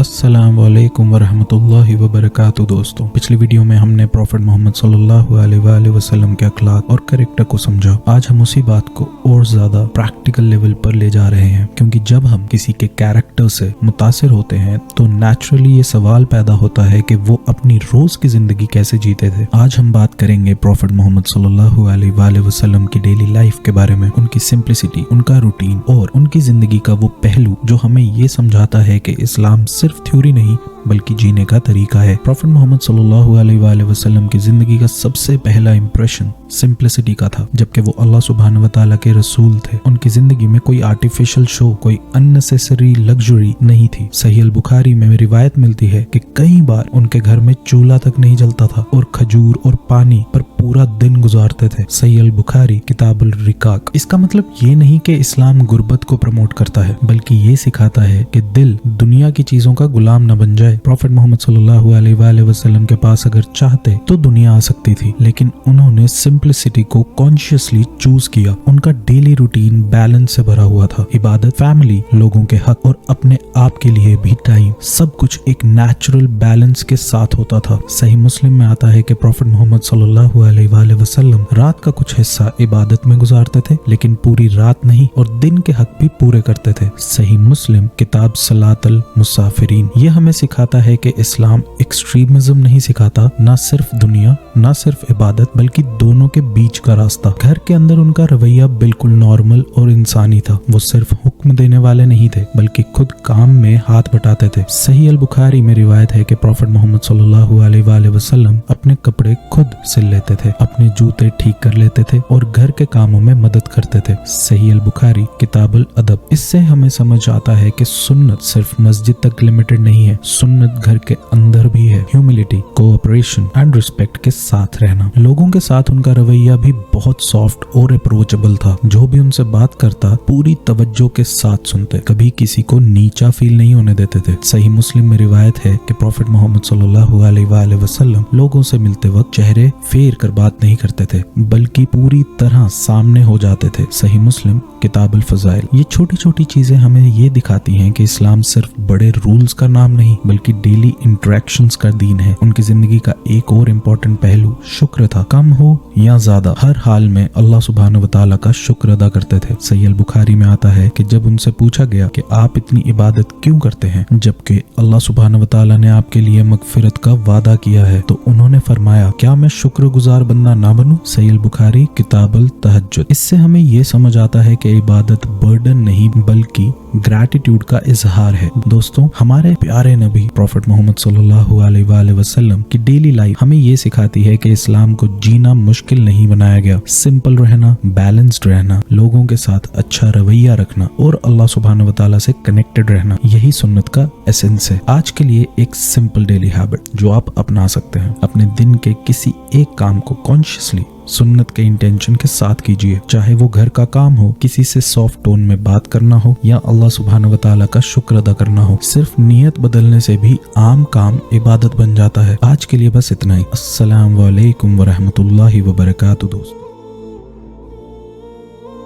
अस्सलाम वालेकुम वरहमतुल्लाहि वबरकातुहू। दोस्तों, पिछली वीडियो में हमने प्रॉफिट मोहम्मद सल्लल्लाहु अलैहि वसल्लम के अखलाक और कैरेक्टर को समझा। आज हम उसी बात को और ज्यादा प्रैक्टिकल लेवल पर ले जा रहे हैं, क्योंकि जब हम किसी के कैरेक्टर से मुतासिर होते हैं तो नेचुरली ये सवाल पैदा होता है कि वो अपनी रोज की जिंदगी कैसे जीते थे। आज हम बात करेंगे प्रॉफिट मोहम्मद सल्लल्लाहु अलैहि वसल्लम की डेली लाइफ के बारे में, उनकी सिंप्लिसिटी, उनका रूटीन और उनकी जिंदगी का वो पहलू जो हमें ये समझाता है कि इस्लाम सिर्फ थ्योरी नहीं बल्कि जीने का तरीका है। प्रॉफिट मोहम्मद सल्लल्लाहु अलैहि वसल्लम की जिंदगी का सबसे पहला इंप्रेशन सिंप्लिसिटी का था। जबकि वो अल्लाह सुब्हानहु व तआला के रसूल थे, उनकी जिंदगी में कोई आर्टिफिशियल शो, कोई अननेसेसरी लग्जरी नहीं थी। सही अल बुखारी में रिवायत मिलती है कि कई बार उनके घर में चूल्हा तक नहीं जलता था और खजूर और पानी पर पूरा दिन गुजारते थे। सही अल बुखारी किताबुल रिकाक। इसका मतलब ये नहीं कि इस्लाम गुर्बत को प्रमोट करता है, बल्कि ये सिखाता है कि दिल दुनिया की चीजों का गुलाम न बन जाए। प्रॉफिट मोहम्मद सल्लल्लाहु अलैहि वसल्लम के पास अगर चाहते तो दुनिया आ सकती थी, लेकिन उन्होंने सिंप्लिसिटी को कॉन्शियसली चूज किया। उनका डेली रूटीन बैलेंस से भरा हुआ था। इबादत, फैमिली, लोगों के हक और अपने आप के लिए भी टाइम, सब कुछ एक नेचुरल बैलेंस के साथ होता था। सही मुस्लिम में आता है कि प्रॉफिट मोहम्मद सल्लल्लाहु अलैहि वसल्लम रात का कुछ हिस्सा इबादत में गुजारते थे, लेकिन पूरी रात नहीं, और दिन के हक भी पूरे करते थे। सही मुस्लिम किताब सलातल मुसाफिरीन। ये हमें सिखाता है कि इस्लाम एक्सट्रीमिज्म नहीं सिखाता, ना सिर्फ दुनिया, ना सिर्फ इबादत, बल्कि दोनों के बीच का रास्ता। घर के अंदर उनका रवैया बिल्कुल नॉर्मल और इंसानी था। वो सिर्फ हुक्म देने वाले नहीं थे, बल्कि खुद काम में हाथ बटाते थे। सही अल बुखारी में रिवायत है कि प्रॉफिट मोहम्मद सल्लल्लाहु अलैहि वसल्लम अपने कपड़े खुद सिल लेते थे, अपने जूते ठीक कर लेते थे और घर के कामों में मदद करते थे। सही अल बुखारी किताबुल अदब। इससे हमें समझ आता है कि सुन्नत सिर्फ मस्जिद तक लिमिटेड नहीं है, सुन्नत घर के अंदर भी है। ह्यूमिलिटी, कोऑपरेशन एंड रिस्पेक्ट के साथ रहना। लोगों के साथ उनका रवैया भी बहुत सॉफ्ट और अप्रोचेबल था। जो भी उनसे बात करता पूरी तवज्जो के साथ सुनते, कभी किसी को नीचा फील नहीं होने देते थे। सही मुस्लिम में रिवायत है कि प्रॉफिट मोहम्मद सल्लल्लाहु अलैहि वसल्लम लोगों से मिलते वक्त चेहरे फेर कर बात नहीं करते थे, बल्कि पूरी तरह सामने हो जाते थे। सही मुस्लिम किताबुल फज़ाइल। ये छोटी छोटी चीजें हमें ये दिखाती हैं कि इस्लाम सिर्फ बड़े रूल्स का नाम नहीं बल्कि डेली इंटरेक्शंस का दीन है। उनकी जिंदगी का एक और इम्पोर्टेंट पहलू शुक्र था। कम हो या ज्यादा, हर हाल में अल्लाह सुब्हानहु व तआला का शुक्र अदा करते थे। सही अल बुखारी में आता है कि जब उनसे पूछा गया कि आप इतनी इबादत क्यों करते हैं जबकि अल्लाह सुब्हानहु व तआला ने आपके लिए मगफिरत का वादा किया है, तो उन्होंने फरमाया, क्या मैं शुक्रगुजार बंदा ना बनूं? सही अल बुखारी किताबुल तहज्जुद। इससे हमें ये समझ आता है कि इबादत बर्डन नहीं बल्कि ग्रैटिट्यूड का इजहार है। दोस्तों, हमारे प्यारे नबी प्रॉफिट मोहम्मद सल्लल्लाहु अलैहि वसल्लम की डेली लाइफ हमें ये सिखाती है कि इस्लाम को जीना मुश्किल नहीं बनाया गया। सिंपल रहना, बैलेंस्ड रहना, लोगों के साथ अच्छा रवैया रखना और अल्लाह सुब्हानहु व तआला से कनेक्टेड रहना, यही सुन्नत का एसेंस है। आज के लिए एक सिंपल डेली हैबिट जो आप अपना सकते हैं। अपने दिन के किसी एक काम को कॉन्शियसली सुन्नत के इंटेंशन के साथ कीजिए, चाहे वो घर का काम हो, किसी से सॉफ्ट टोन में बात करना हो या अल्लाह सुब्हानहु व तआला का शुक्र अदा करना हो। सिर्फ नियत बदलने से भी आम काम इबादत बन जाता है। आज के लिए बस इतना ही। अस्सलाम वालेकुम वरहमतुल्लाहि वबरकातुहू। दोस्तों।